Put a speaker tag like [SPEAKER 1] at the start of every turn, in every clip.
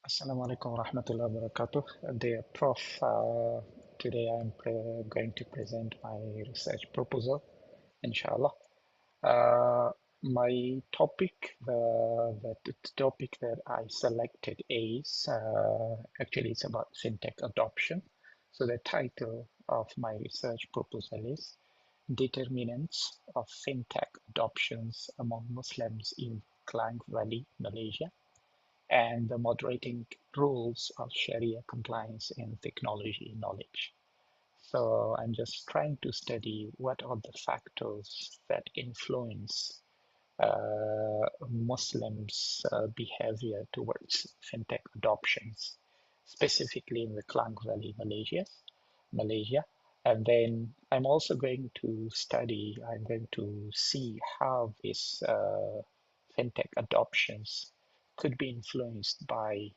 [SPEAKER 1] Assalamu alaikum warahmatullahi wabarakatuh. Dear Prof, today I'm going to present my research proposal, inshallah. My topic, the topic that I selected is actually it's about fintech adoption. So the title of my research proposal is Determinants of Fintech Adoptions Among Muslims in Klang Valley, Malaysia, and the moderating rules of Sharia compliance in technology knowledge. So I'm just trying to study what are the factors that influence Muslims' behavior towards fintech adoptions, specifically in the Klang Valley, Malaysia. And then I'm also going to study, I'm going to see how these fintech adoptions could be influenced by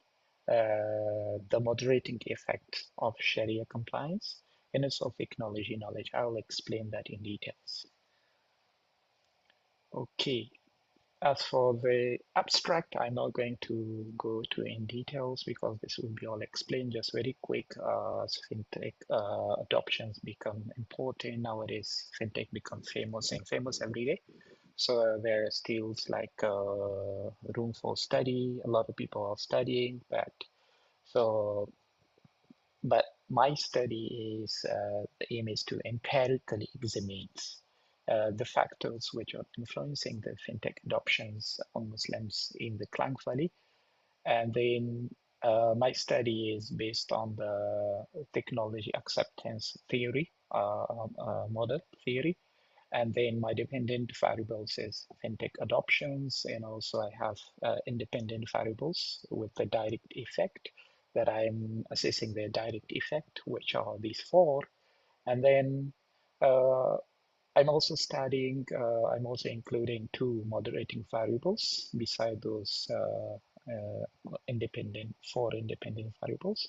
[SPEAKER 1] the moderating effect of Sharia compliance and also technology knowledge. I'll explain that in details. Okay, as for the abstract, I'm not going to go to in details because this will be all explained just very quick. As fintech adoptions become important nowadays, fintech become famous and famous every day. So there are still like room for study. A lot of people are studying, so but my study is the aim is to empirically examine the factors which are influencing the fintech adoptions on Muslims in the Klang Valley. And then my study is based on the technology acceptance theory, model theory. And then my dependent variables is fintech adoptions. And also I have independent variables with the direct effect that I'm assessing the direct effect, which are these four. And then uh, I'm also including two moderating variables beside those four independent variables.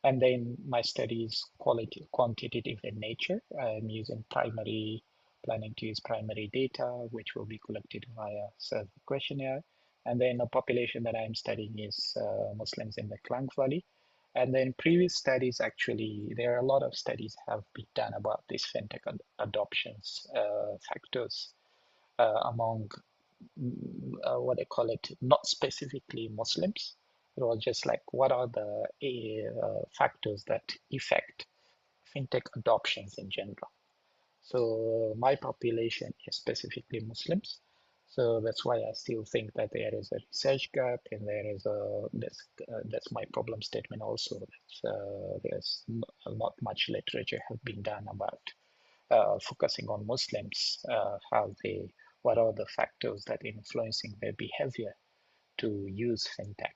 [SPEAKER 1] And then my study is quantitative in nature. I'm planning to use primary data, which will be collected via survey questionnaire. And then the population that I'm studying is Muslims in the Klang Valley. And then previous studies, actually, there are a lot of studies have been done about these fintech adoptions factors among what they call it, not specifically Muslims. It was just like what are the factors that affect fintech adoptions in general. So my population is specifically Muslims. So that's why I still think that there is a research gap, and that's my problem statement also. That there's not much literature have been done about focusing on Muslims, what are the factors that are influencing their behavior to use fintech.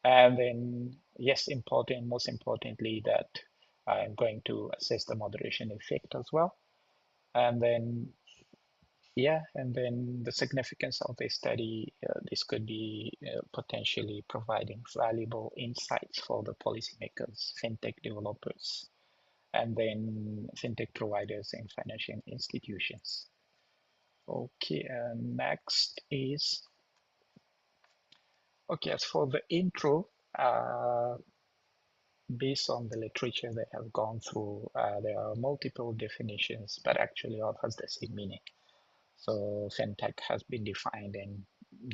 [SPEAKER 1] And then, yes, most importantly, that I'm going to assess the moderation effect as well. And then, yeah, and then the significance of the study, this could be potentially providing valuable insights for the policymakers, fintech developers, and then fintech providers and financial institutions. Okay, next is, okay, as for the intro, based on the literature they have gone through, there are multiple definitions, but actually all has the same meaning. So fintech has been defined in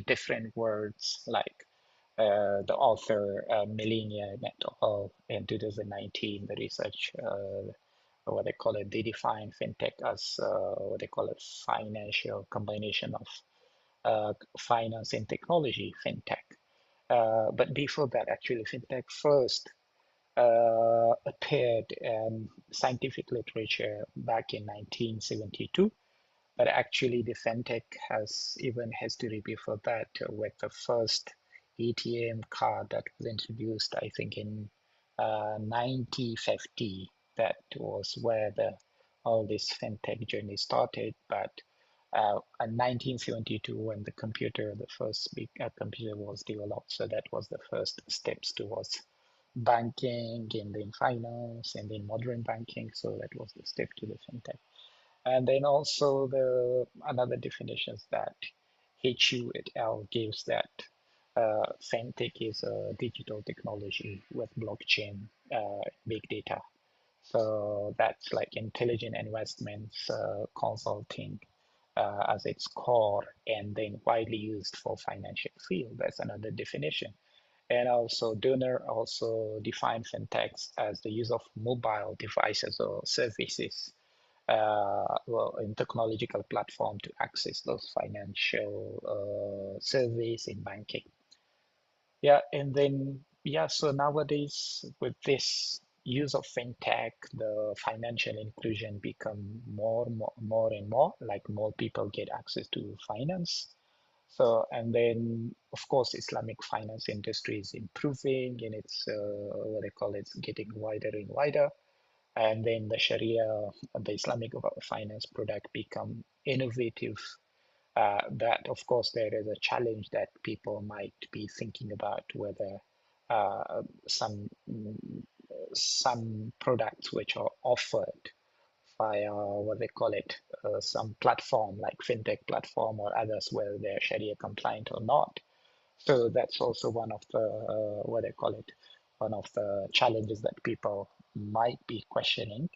[SPEAKER 1] different words, like the author Melania Metal in 2019, the research, what they call it, they define fintech as what they call it, financial combination of finance and technology, fintech. But before that, actually, fintech first appeared in scientific literature back in 1972. But actually, the fintech has even history before that, with the first ATM card that was introduced, I think, in 1950. That was where all this fintech journey started. But in 1972, when the first big computer was developed, so that was the first steps towards banking and then finance and then modern banking. So that was the step to the fintech. And then also the another definitions that HU et al. Gives that Fintech is a digital technology with blockchain, big data. So that's like intelligent investments consulting as its core, and then widely used for financial field. That's another definition. And also, Donor also define fintechs as the use of mobile devices or services, well, in technological platform to access those financial service in banking. Yeah, and then yeah, so nowadays with this use of fintech, the financial inclusion become more and more, like more people get access to finance. So, and then of course, Islamic finance industry is improving and it's what they call it's getting wider and wider. And then the Sharia, the Islamic finance product become innovative. That of course there is a challenge that people might be thinking about whether uh, some some products which are offered via what they call it some platform like fintech platform or others, whether they're Sharia compliant or not. So that's also one of the what they call it, one of the challenges that people might be questioning.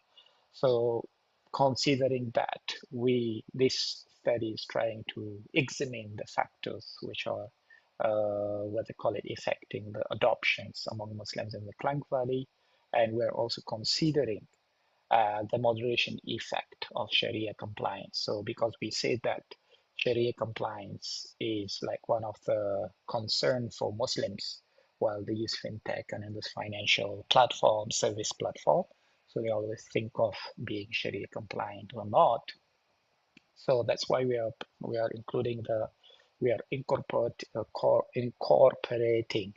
[SPEAKER 1] So considering that, we this study is trying to examine the factors which are what they call it affecting the adoptions among Muslims in the Klang Valley, and we're also considering the moderation effect of Sharia compliance. So because we say that Sharia compliance is like one of the concern for Muslims while they use fintech and in this financial platform, service platform. So they always think of being Sharia compliant or not. So that's why we are including the we are incorporating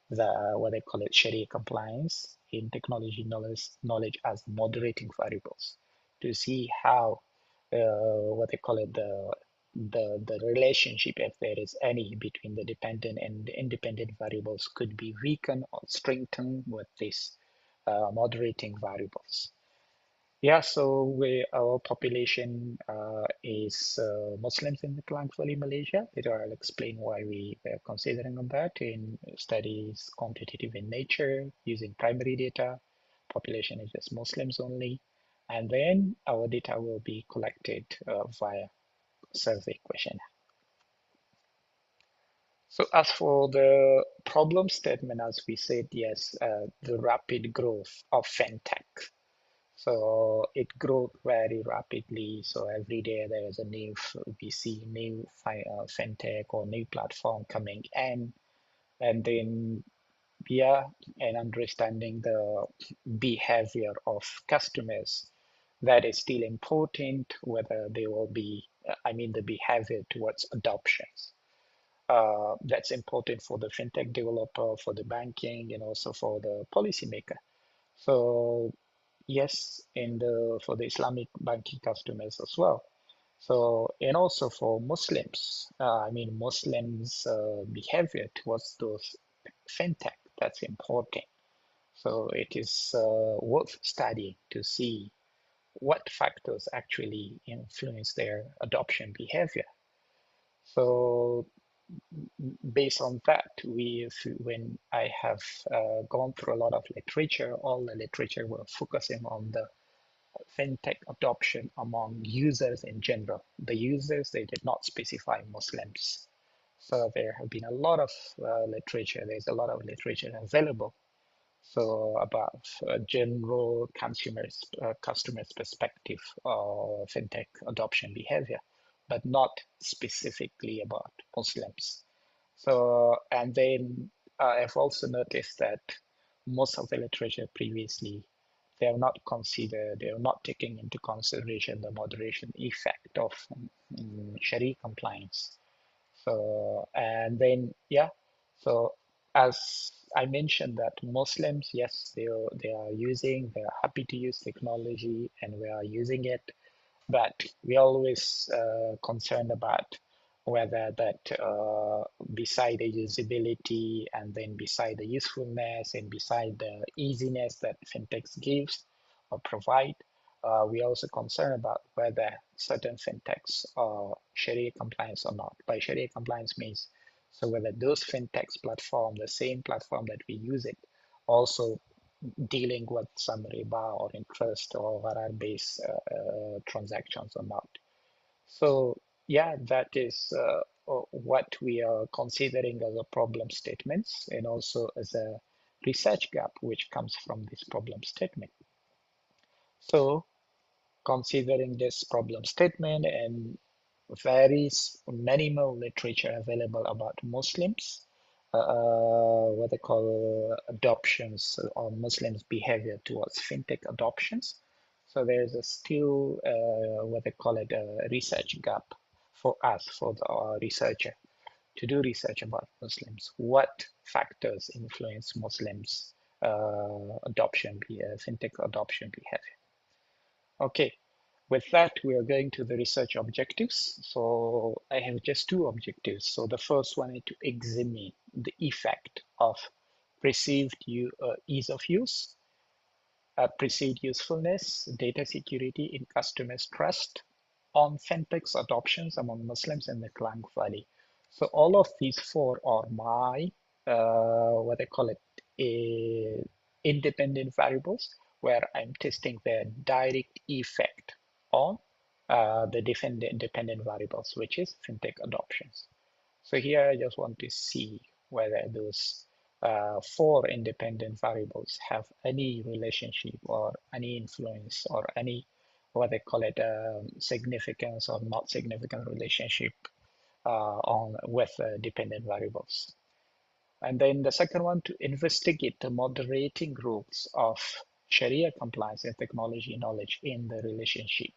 [SPEAKER 1] the what they call it Sharia compliance in technology knowledge as moderating variables to see how what they call it the relationship, if there is any, between the dependent and the independent variables could be weakened or strengthened with these moderating variables. Yeah, so our population is Muslims in the Klang Valley, Malaysia. Later, I'll explain why we are considering on that in studies quantitative in nature using primary data. Population is just Muslims only. And then our data will be collected via survey question. So as for the problem statement, as we said, yes, the rapid growth of fintech. So it grew very rapidly. So every day there is a new, we see new fintech or new platform coming in, and then yeah, and understanding the behavior of customers, that is still important. Whether they will be, I mean, the behavior towards adoptions. That's important for the fintech developer, for the banking, and also for the policymaker. So yes, and for the Islamic banking customers as well. So, and also for Muslims, I mean, Muslims' behavior towards those fintech, that's important. So it is worth studying to see what factors actually influence their adoption behavior. So based on that, when I have gone through a lot of literature, all the literature were focusing on the fintech adoption among users in general. The users, they did not specify Muslims. So there have been a lot of literature. There's a lot of literature available. So about general customers' perspective of fintech adoption behavior, but not specifically about Muslims. So, and then I've also noticed that most of the literature previously, they have not considered, they are not taking into consideration the moderation effect of Sharia compliance. So, and then, yeah, so as I mentioned that Muslims, yes, they're happy to use technology and we are using it, but we always concerned about whether that beside the usability and then beside the usefulness and beside the easiness that fintechs gives or provide, we also concerned about whether certain fintechs are Sharia compliance or not. By Sharia compliance means So whether those fintechs platform, the same platform that we use it, also dealing with some riba or interest or gharar-based transactions or not. So yeah, that is what we are considering as a problem statements and also as a research gap which comes from this problem statement. So considering this problem statement and very minimal literature available about Muslims, what they call adoptions or Muslims' behavior towards fintech adoptions. So there's a still what they call it a research gap for us, for the researcher, to do research about Muslims. What factors influence Muslims' fintech adoption behavior? Okay, with that, we are going to the research objectives. So I have just two objectives. So the first one is to examine the effect of perceived ease of use, perceived usefulness, data security in customers' trust on fintech's adoptions among Muslims in the Klang Valley. So all of these four are my, what I call it, independent variables where I'm testing their direct effect on the dependent variables, which is fintech adoptions. So here I just want to see whether those four independent variables have any relationship or any influence or any, what they call it, significance or not significant relationship on with dependent variables. And then the second one, to investigate the moderating rules of Sharia compliance and technology knowledge in the relationship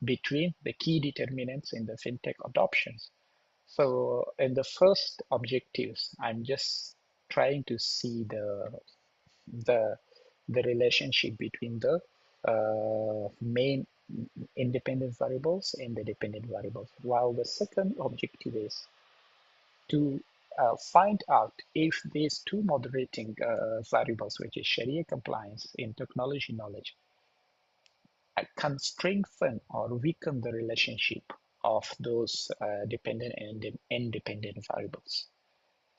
[SPEAKER 1] between the key determinants in the fintech adoptions. So in the first objectives, I'm just trying to see the the relationship between the main independent variables and the dependent variables. While the second objective is to find out if these two moderating variables, which is Sharia compliance and technology knowledge, can strengthen or weaken the relationship of those dependent and independent variables.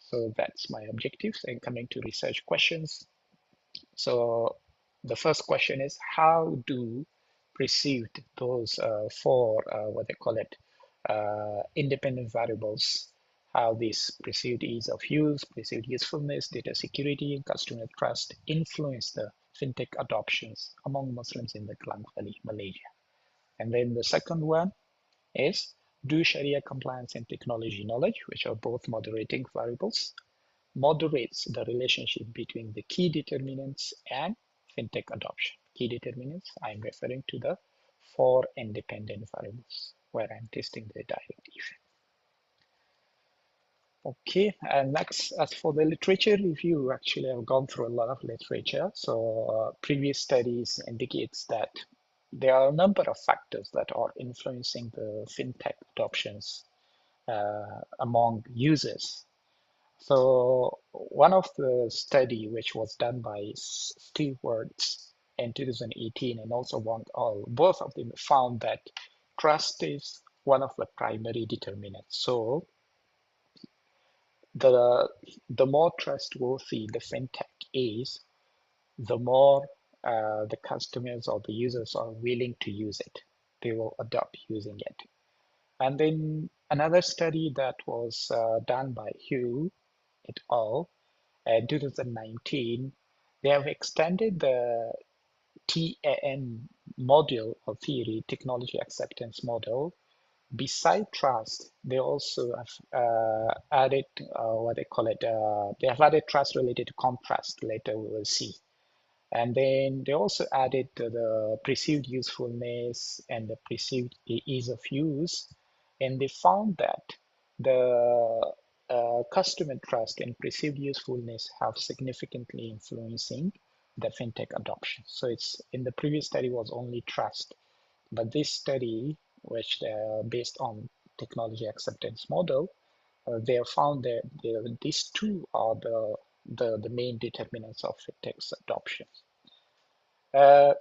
[SPEAKER 1] So that's my objectives. And coming to research questions. So the first question is, how do perceived those four, what they call it, independent variables, how this perceived ease of use, perceived usefulness, data security, and customer trust influence the fintech adoptions among Muslims in the Klang Valley, Malaysia? And then the second one is, do Sharia compliance and technology knowledge, which are both moderating variables, moderates the relationship between the key determinants and fintech adoption? Key determinants, I'm referring to the four independent variables where I'm testing the direct effect. Okay, and next, as for the literature review, actually I've gone through a lot of literature. So previous studies indicates that there are a number of factors that are influencing the fintech adoptions among users. So one of the study which was done by Stewards in 2018 and also Wang All, both of them found that trust is one of the primary determinants. So the more trustworthy the fintech is, the more the customers or the users are willing to use it. They will adopt using it. And then another study that was done by Hugh et al. In 2019, they have extended the TAM model or theory, technology acceptance model. Beside trust, they also have added what they call it, they have added trust related to contrast, later we will see. And then they also added the perceived usefulness and the perceived ease of use. And they found that the customer trust and perceived usefulness have significantly influencing the fintech adoption. So it's in the previous study was only trust, but this study, which based on technology acceptance model, they have found that these two are the main determinants of fintech's adoption. Uh,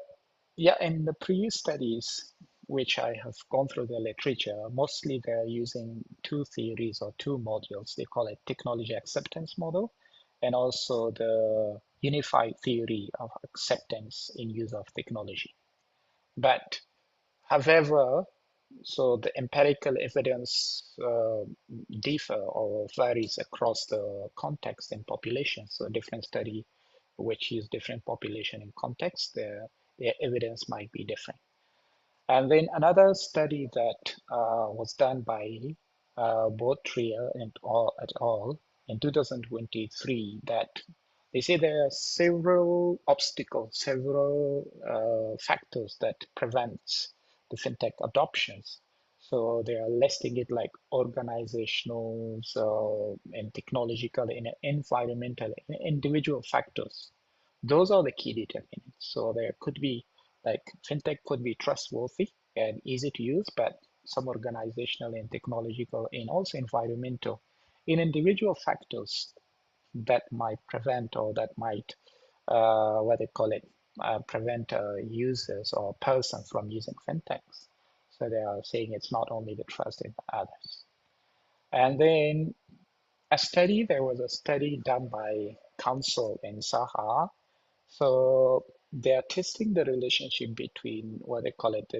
[SPEAKER 1] yeah, in the previous studies, which I have gone through the literature, mostly they're using two theories or two modules. They call it technology acceptance model and also the unified theory of acceptance in use of technology. But however, so the empirical evidence differ or varies across the context and population. So different study which use different population and context, their evidence might be different. And then another study that was done by both Trier and et al. In 2023 that they say there are several obstacles, several factors that prevents the fintech adoptions. So they are listing it like organizational, and technological and environmental and individual factors. Those are the key determinants. So there could be like fintech could be trustworthy and easy to use, but some organizational and technological and also environmental in individual factors that might prevent or that might what they call it prevent users or person from using fintechs. So they are saying it's not only the trust in others. And then there was a study done by Council in Saha. So they are testing the relationship between what they call it,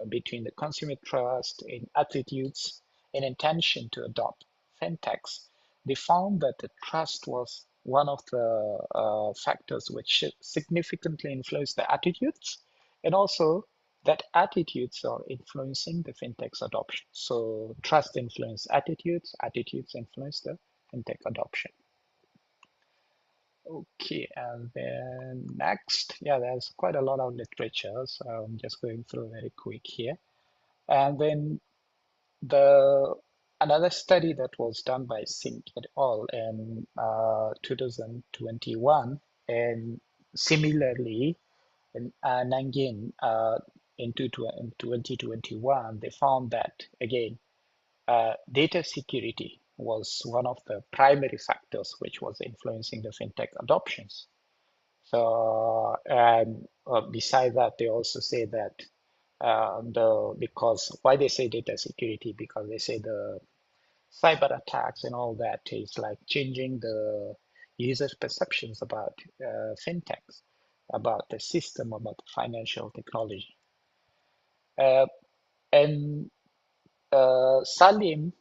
[SPEAKER 1] between the consumer trust in attitudes and intention to adopt fintechs. They found that the trust was one of the factors which significantly influenced the attitudes, and also that attitudes are influencing the fintech's adoption. So trust influence attitudes, attitudes influence the fintech adoption. Okay, and then next, yeah, there's quite a lot of literature, so I'm just going through very quick here. And then the another study that was done by Singh et al. In 2021, and similarly in Nanjing in 2021, they found that again data security was one of the primary factors which was influencing the fintech adoptions. So, and beside that, they also say that because why they say data security, because they say the cyber attacks and all that is like changing the users' perceptions about fintechs, about the system, about the financial technology. Uh, and Salim,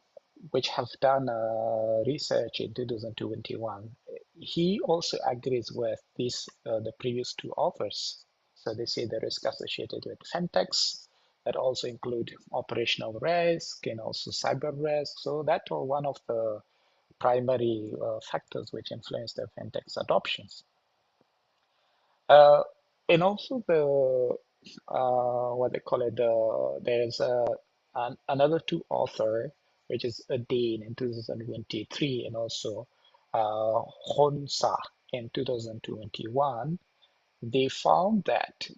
[SPEAKER 1] which have done research in 2021, he also agrees with this the previous two authors. So they say the risk associated with fintechs that also include operational risk and also cyber risk. So that are one of the primary factors which influence the fintech's adoptions. Uh, and also the what they call it, there's another two author, which is Adane in 2023 and also Honsa in 2021. They found that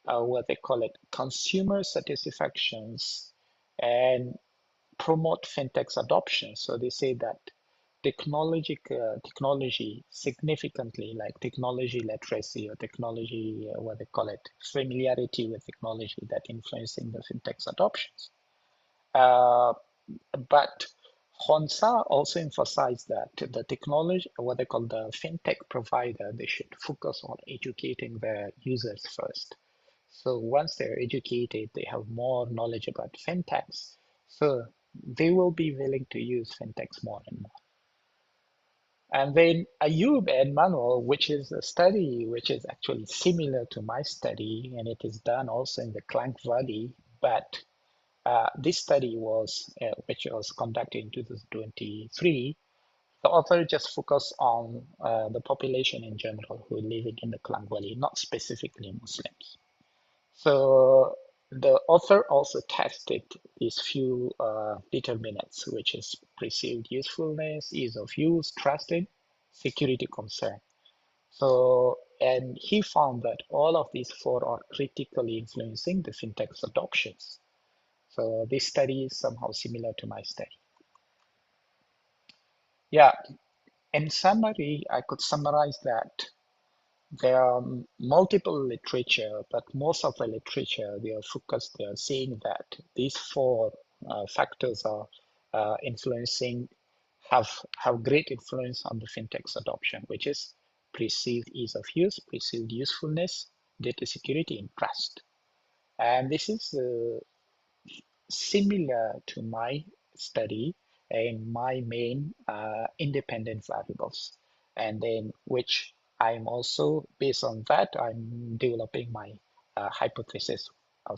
[SPEAKER 1] what they call it, consumer satisfactions and promote fintech's adoption. So they say that technology significantly, like technology literacy or technology, what they call it, familiarity with technology that influencing the fintech's adoptions. Uh, but Honsa also emphasized that the technology, what they call the fintech provider, they should focus on educating their users first. So once they're educated, they have more knowledge about fintechs. So they will be willing to use fintechs more and more. And then Ayub and Manuel, which is a study which is actually similar to my study, and it is done also in the Klang Valley, but this study which was conducted in 2023, the author just focused on the population in general who are living in the Klang Valley, not specifically Muslims. So the author also tested these few determinants, which is perceived usefulness, ease of use, trusting, security concern. So, and he found that all of these four are critically influencing the fintech's adoptions. So this study is somehow similar to my study. Yeah, in summary, I could summarize that there are multiple literature, but most of the literature they are saying that these four factors are influencing have great influence on the fintech's adoption, which is perceived ease of use, perceived usefulness, data security, and trust. And this is similar to my study and my main independent variables, and then which I'm also based on that I'm developing my hypothesis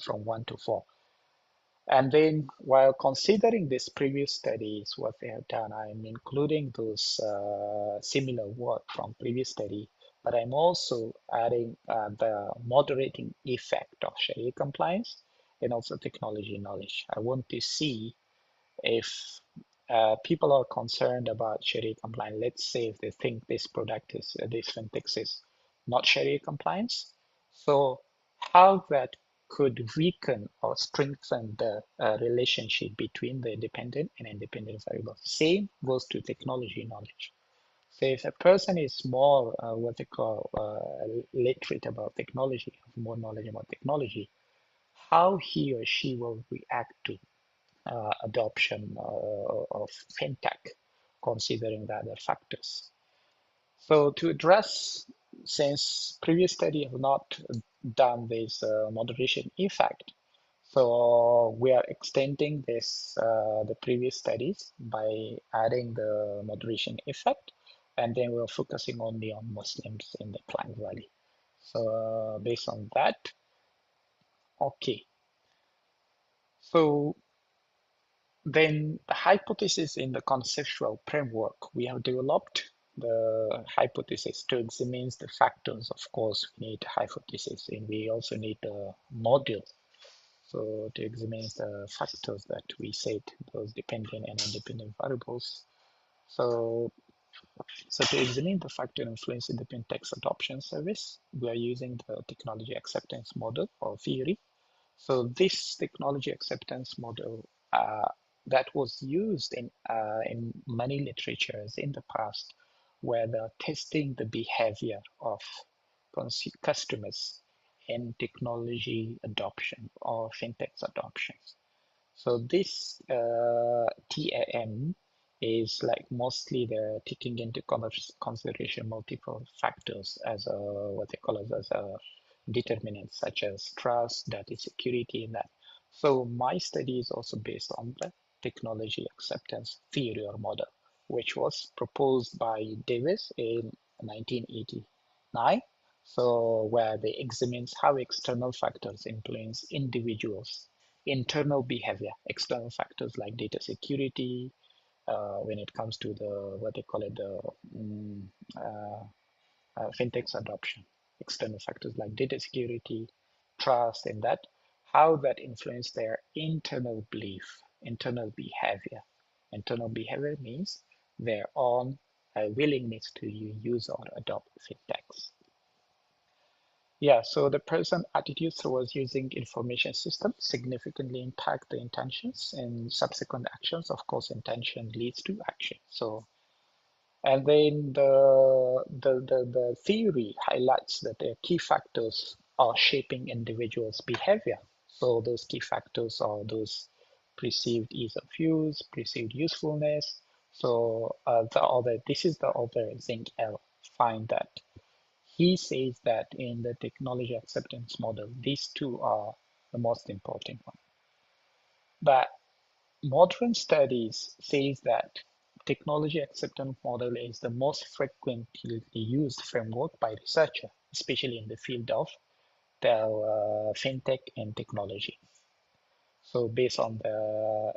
[SPEAKER 1] from 1 to 4. And then while considering these previous studies, what they have done, I'm including those similar work from previous study, but I'm also adding the moderating effect of Sharia compliance and also technology knowledge. I want to see if people are concerned about Sharia compliance. Let's say if they think this product is, this fintech is not Sharia compliance. So how that could weaken or strengthen the relationship between the dependent and independent variables. Same goes to technology knowledge. So if a person is more what they call literate about technology, more knowledge about technology, how he or she will react to adoption of fintech, considering the other factors. So to address, since previous study have not done this moderation effect, so we are extending this the previous studies by adding the moderation effect, and then we're focusing only on Muslims in the Klang Valley. So based on that, okay. So then the hypothesis in the conceptual framework, we have developed the hypothesis to examine the factors. Of course, we need hypothesis and we also need a model. So to examine the factors that we said, those dependent and independent variables. So, so to examine the factor influence independent text adoption service, we are using the technology acceptance model or theory. So this technology acceptance model that was used in many literatures in the past, where they're testing the behavior of customers in technology adoption or fintech adoptions. So this TAM is like mostly the taking into consideration multiple factors as a what they call as a determinants such as trust, data security, and that. So my study is also based on the technology acceptance theory or model, which was proposed by Davis in 1989. So where they examines how external factors influence individuals' internal behavior, external factors like data security, when it comes to the what they call it the uh, fintech's adoption, external factors like data security, trust, and that, how that influence their internal belief, internal behavior. Internal behavior means their own willingness to use or adopt fintechs. Yeah, so the person attitudes towards using information systems significantly impact the intentions and subsequent actions. Of course, intention leads to action. So and then the theory highlights that the key factors are shaping individuals' behavior. So those key factors are those perceived ease of use, perceived usefulness. So this is the other Zinc L find that he says that in the technology acceptance model, these two are the most important one. But modern studies says that technology acceptance model is the most frequently used framework by researchers, especially in the field of the fintech and technology. So based on the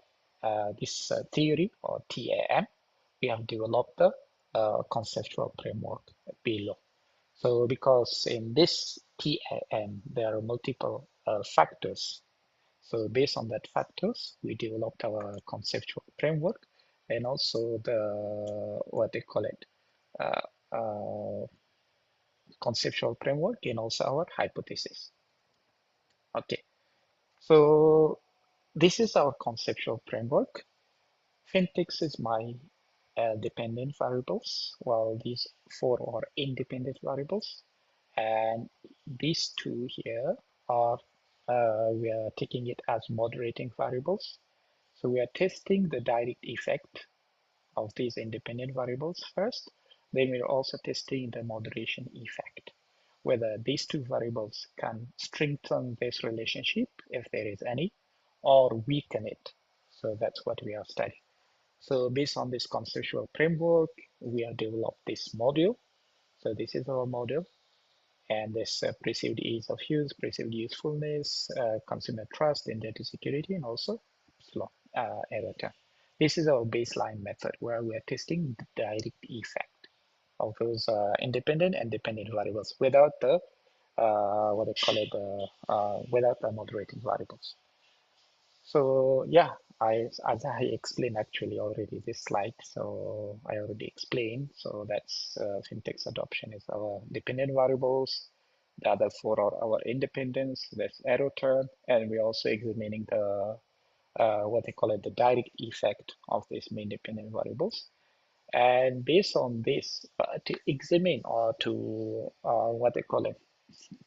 [SPEAKER 1] this theory or TAM, we have developed the conceptual framework below. So because in this TAM, there are multiple factors. So based on that factors, we developed our conceptual framework and also the, what they call it, uh, uh, conceptual framework and also our hypothesis. Okay, so this is our conceptual framework. Fintechs is my dependent variables, while these four are independent variables. And these two here are, we are taking it as moderating variables. So we are testing the direct effect of these independent variables first. Then we're also testing the moderation effect, whether these two variables can strengthen this relationship, if there is any, or weaken it. So that's what we are studying. So based on this conceptual framework, we have developed this module. So this is our module, and this perceived ease of use, perceived usefulness, consumer trust in data security, and also slow error time. This is our baseline method where we are testing the direct effect of those independent and dependent variables without the what they call it, without the moderating variables. So yeah, as I explained actually already this slide, so I already explained. So that's Fintex adoption is our dependent variables. The other four are our independence. That's error term, and we're also examining the what they call it, the direct effect of these main dependent variables. And based on this, to examine or to what they call it,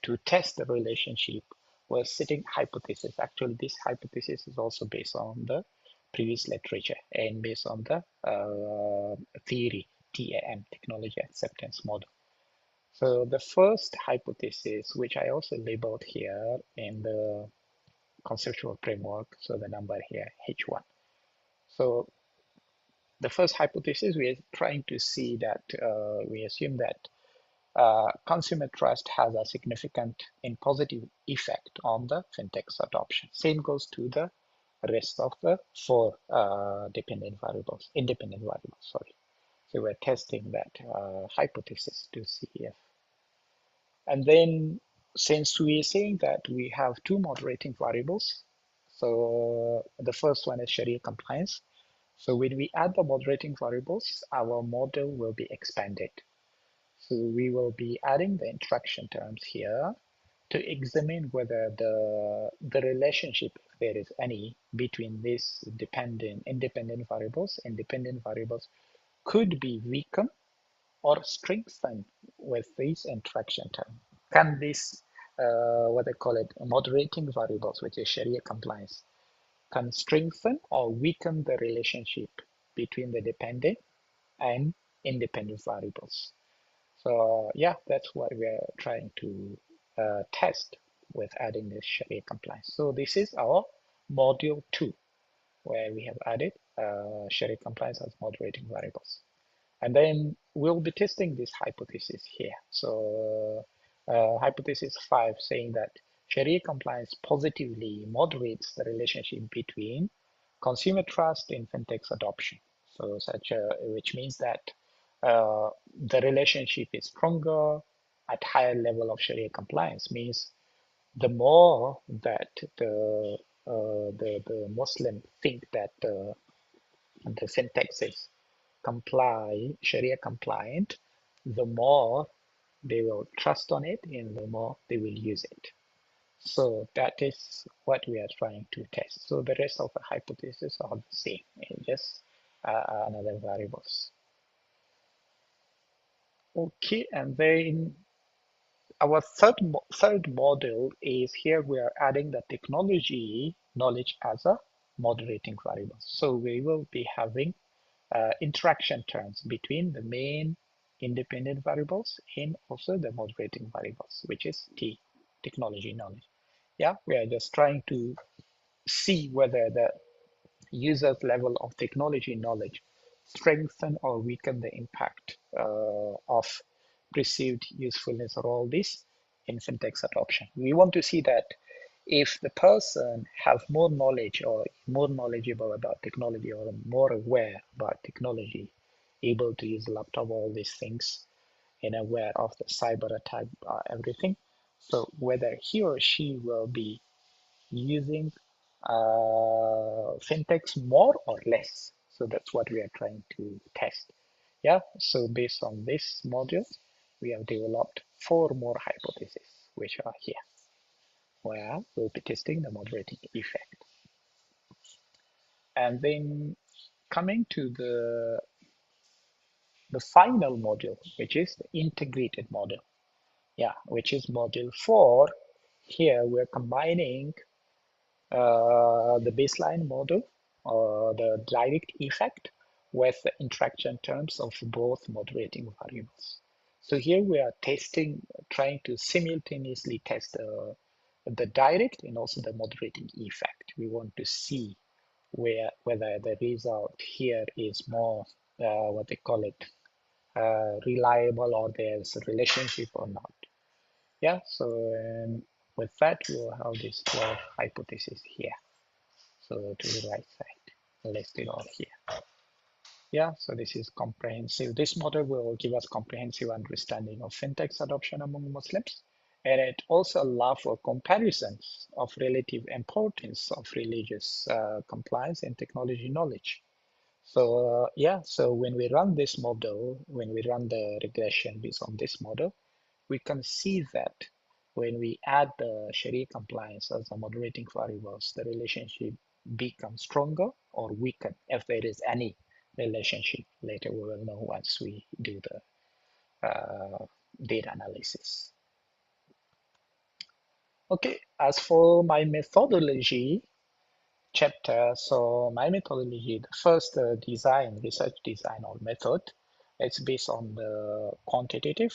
[SPEAKER 1] to test the relationship with setting hypothesis. Actually, this hypothesis is also based on the previous literature and based on the theory, TAM, Technology Acceptance Model. So the first hypothesis, which I also labeled here in the conceptual framework, so the number here, H1. So the first hypothesis, we are trying to see that we assume that consumer trust has a significant and positive effect on the fintech's adoption. Same goes to the rest of the four independent variables. Sorry. So we're testing that hypothesis to see if. And then since we're saying that we have two moderating variables, so the first one is Sharia compliance. So when we add the moderating variables, our model will be expanded. So we will be adding the interaction terms here to examine whether the relationship, if there is any, between these independent variables could be weakened or strengthened with these interaction terms. Can this, what they call it, moderating variables, which is Sharia compliance, can strengthen or weaken the relationship between the dependent and independent variables? So yeah, that's what we're trying to test with adding this Sharia compliance. So this is our module 2, where we have added Sharia compliance as moderating variables. And then we'll be testing this hypothesis here. So hypothesis 5 saying that Sharia compliance positively moderates the relationship between consumer trust in fintech's adoption. So which means that the relationship is stronger at higher level of Sharia compliance, means the more that the Muslim think that the fintech is Sharia compliant, the more they will trust on it and the more they will use it. So that is what we are trying to test. So the rest of the hypotheses are the same, just another variables. Okay, and then our third model is here we are adding the technology knowledge as a moderating variable. So we will be having interaction terms between the main independent variables and also the moderating variables, which is T, technology knowledge. Yeah, we are just trying to see whether the user's level of technology knowledge strengthen or weaken the impact of perceived usefulness of all this in fintech's adoption. We want to see that if the person have more knowledge or more knowledgeable about technology or more aware about technology, able to use laptop, all these things, and aware of the cyber attack, everything. So whether he or she will be using fintechs more or less. So that's what we are trying to test. Yeah, so based on this module, we have developed 4 more hypotheses, which are here, where we'll be testing the moderating effect. And then coming to the final module, which is the integrated model. Yeah, which is module 4. Here we're combining the baseline model, the direct effect, with the interaction terms of both moderating variables. So here we are testing, trying to simultaneously test the direct and also the moderating effect. We want to see whether the result here is more, what they call it, reliable, or there's a relationship or not. Yeah, so with that, we'll have this 12 hypotheses here. So to the right side, listed all here. Yeah, so this is comprehensive. This model will give us comprehensive understanding of fintech's adoption among Muslims. And it also allows for comparisons of relative importance of religious compliance and technology knowledge. So yeah, so when we run this model, when we run the regression based on this model, we can see that when we add the Sharia compliance as a moderating variables, the relationship becomes stronger or weaker if there is any relationship. Later we will know once we do the data analysis. Okay, as for my methodology chapter, so my methodology, the first research design or method, it's based on the quantitative.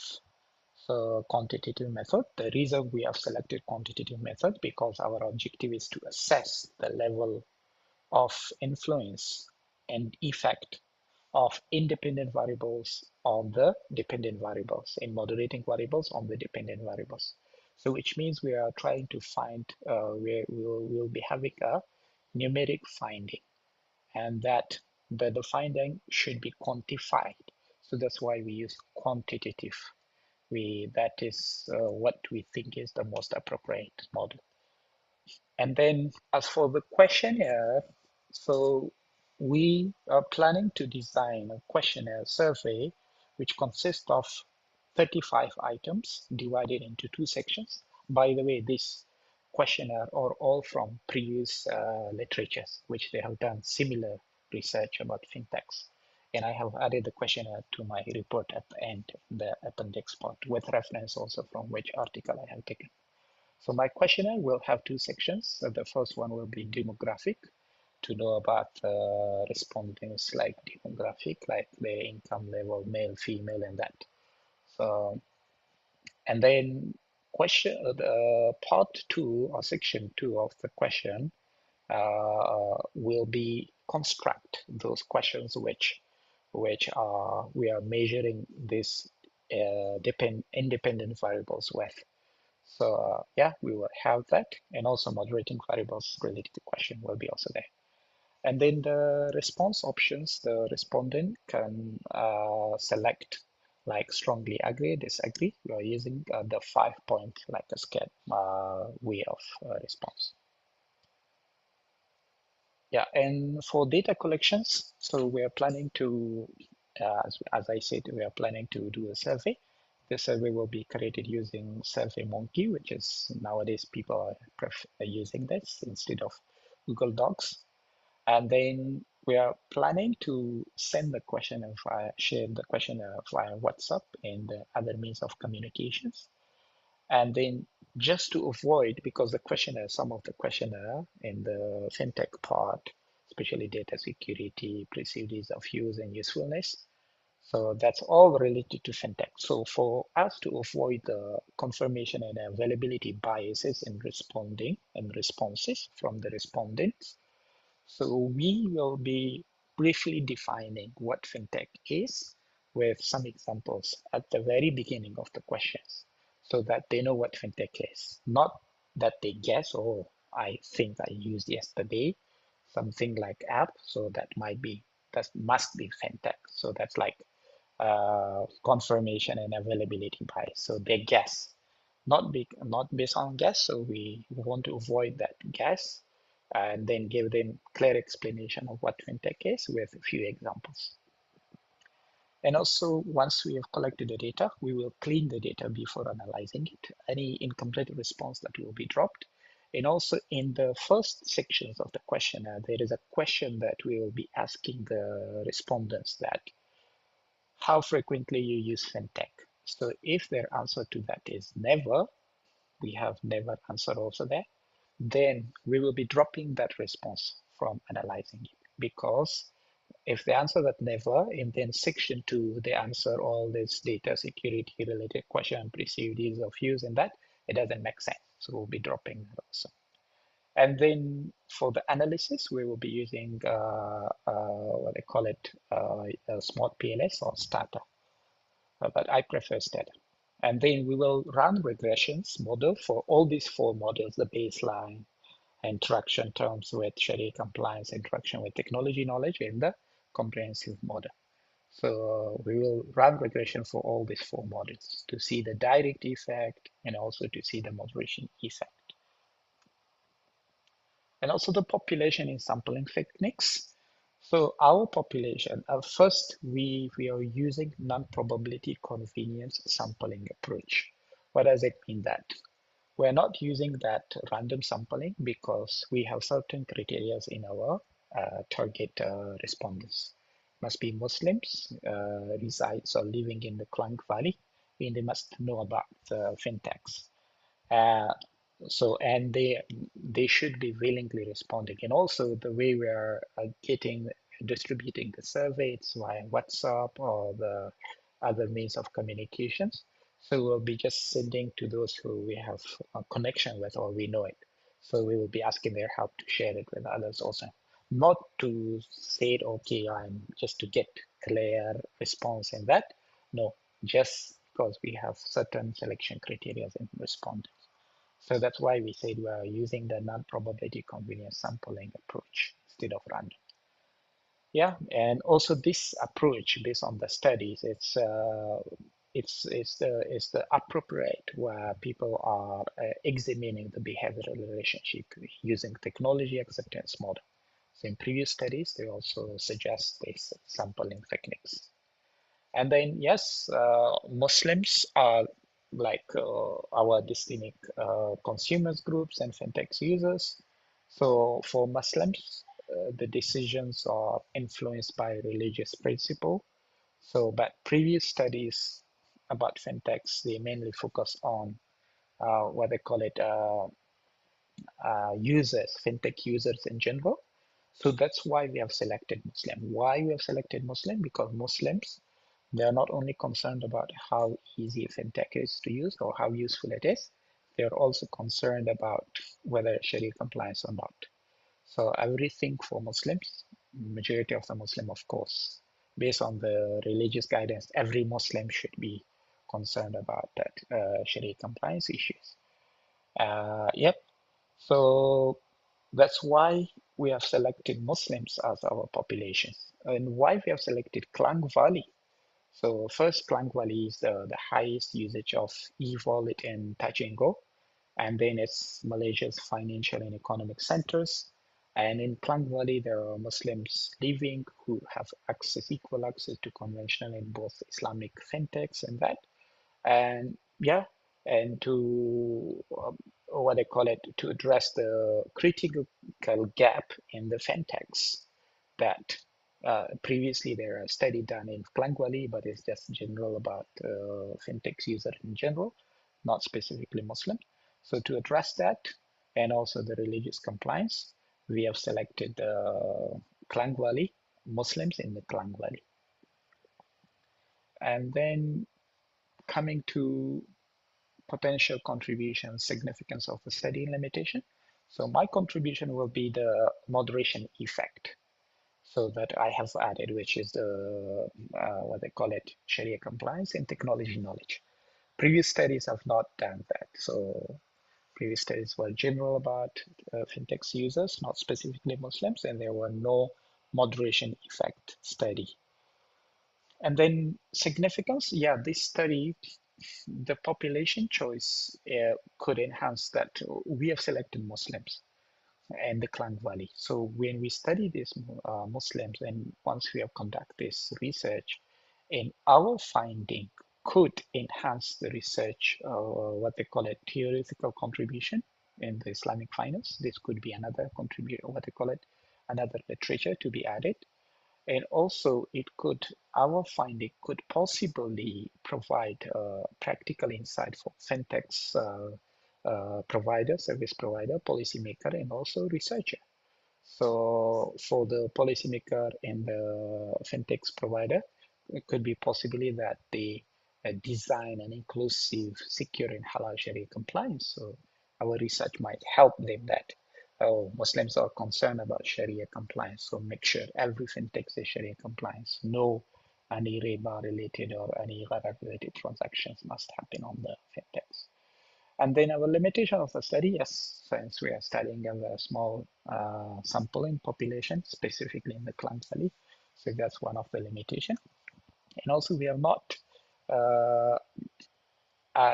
[SPEAKER 1] So quantitative method, the reason we have selected quantitative method because our objective is to assess the level of influence and effect of independent variables on the dependent variables, in moderating variables on the dependent variables. So which means we are trying to find, we'll be having a numeric finding, and that the finding should be quantified. So that's why we use quantitative. That is what we think is the most appropriate model. And then as for the questionnaire, so we are planning to design a questionnaire survey which consists of 35 items divided into 2 sections. By the way, this questionnaire are all from previous literatures, which they have done similar research about fintechs. And I have added the questionnaire to my report at the end, the appendix part, with reference also from which article I have taken. So my questionnaire will have 2 sections. So the first one will be demographic, to know about respondents like demographic, like their income level, male, female, and that. So, and then the part 2 or section 2 of the question will be construct those questions which are we are measuring this independent variables with. So yeah, we will have that, and also moderating variables related to question will be also there. And then the response options, the respondent can select like strongly agree, disagree. We are using the 5-point like a scale way of response. Yeah, and for data collections, so we are planning to, as I said, we are planning to do a survey. The survey will be created using SurveyMonkey, which is nowadays people are using this instead of Google Docs. And then we are planning to send the questionnaire share the questionnaire via WhatsApp and other means of communications. And then just to avoid, because the questionnaire, some of the questionnaire in the fintech part, especially data security, perceived ease of use and usefulness. So that's all related to fintech. So for us to avoid the confirmation and availability biases in responding and responses from the respondents, so we will be briefly defining what fintech is with some examples at the very beginning of the questions so that they know what fintech is. Not that they guess, oh, I think I used yesterday something like app, so that must be fintech. So that's like confirmation and availability bias. So they guess, not based on guess. So we want to avoid that guess and then give them clear explanation of what fintech is with a few examples. And also, once we have collected the data, we will clean the data before analyzing it. Any incomplete response that will be dropped. And also in the first sections of the questionnaire, there is a question that we will be asking the respondents that how frequently you use fintech. So if their answer to that is never, we have never answer also there, then we will be dropping that response from analyzing it, because if they answer that never, in then section 2, they answer all this data security related question, perceived ease of use, and that it doesn't make sense. So we'll be dropping that also. And then for the analysis, we will be using what they call it, Smart PLS or Stata, but I prefer Stata. And then we will run regressions model for all these four models: the baseline, interaction terms with Sharia compliance, interaction with technology knowledge, and the comprehensive model. So we will run regression for all these four models to see the direct effect and also to see the moderation effect. And also the population in sampling techniques. So our population, first we are using non-probability convenience sampling approach. What does it mean that? We're not using that random sampling because we have certain criteria in our target responders. Must be Muslims, resides or living in the Klang Valley, and they must know about fintechs. Uh, and they should be willingly responding. And also the way we are distributing the surveys via WhatsApp or the other means of communications. So we'll be just sending to those who we have a connection with or we know it. So we will be asking their help to share it with others also. Not to say, okay, I'm just to get clear response in that. No, just because we have certain selection criteria in respondents. So that's why we said we are using the non-probability convenience sampling approach instead of random. Yeah, and also this approach based on the studies, it's the appropriate where people are examining the behavioral relationship using technology acceptance model. So in previous studies, they also suggest these sampling techniques. And then, yes, Muslims are like our distinct consumers groups and fintech users. So for Muslims, the decisions are influenced by religious principle. So, but previous studies about fintechs, they mainly focus on what they call it users, fintech users in general. So that's why we have selected Muslim. Why we have selected Muslim? Because Muslims, they are not only concerned about how easy fintech is to use or how useful it is, they are also concerned about whether Sharia compliance or not. So everything for Muslims, majority of the Muslim, of course, based on the religious guidance, every Muslim should be concerned about that Sharia compliance issues. Yep. So that's why we have selected Muslims as our population. And why we have selected Klang Valley. So first, Klang Valley is the highest usage of e-wallet and Touch 'n Go. And then it's Malaysia's financial and economic centers. And in Klang Valley, there are Muslims living who have equal access to conventional and both Islamic fintechs and that. And yeah, and to what they call it, to address the critical gap in the fintechs that previously there are a study done in Klang Valley, but it's just general about fintechs user in general, not specifically Muslim. So to address that and also the religious compliance, we have selected Klang Valley, Muslims in the Klang Valley. And then coming to potential contribution, significance of the study limitation. So my contribution will be the moderation effect. So that I have added, which is the what they call it, Sharia compliance and technology knowledge. Previous studies have not done that. So previous studies were general about fintechs users, not specifically Muslims, and there were no moderation effect study. And then significance, yeah, this study, the population choice could enhance that. We have selected Muslims and the Klang Valley. So when we study these Muslims and once we have conducted this research, in our finding could enhance the research, what they call it, theoretical contribution in the Islamic finance. This could be another contribution, what they call it, another literature to be added. And also our finding could possibly provide practical insight for fintechs provider, service provider, policymaker, and also researcher. So for the policymaker and the fintechs provider, it could be possibly that they design an inclusive, secure, and halal Sharia compliance. So our research might help them that Muslims are concerned about Sharia compliance. So make sure every fintech is Sharia compliance. No any riba related or any gharar related transactions must happen on the fintechs. And then our limitation of the study, yes, since we are studying a very small sampling population, specifically in the Klang Valley, so that's one of the limitation. And also we have not uh,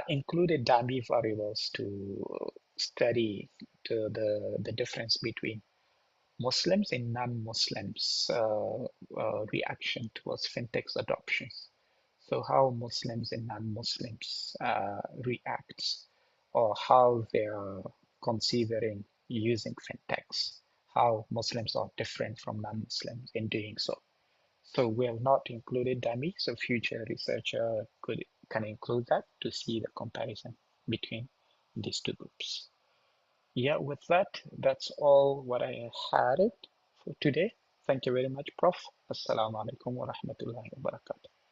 [SPEAKER 1] included dummy variables to study the difference between Muslims and non-Muslims reaction towards fintech's adoptions. So how Muslims and non-Muslims react, or how they are considering using fintechs, how Muslims are different from non-Muslims in doing so. So we have not included dummy, so future researcher can include that to see the comparison between these two groups. Yeah, with that, that's all what I had it for today. Thank you very much, Prof. Assalamu alaikum wa rahmatullahi wa barakatuh.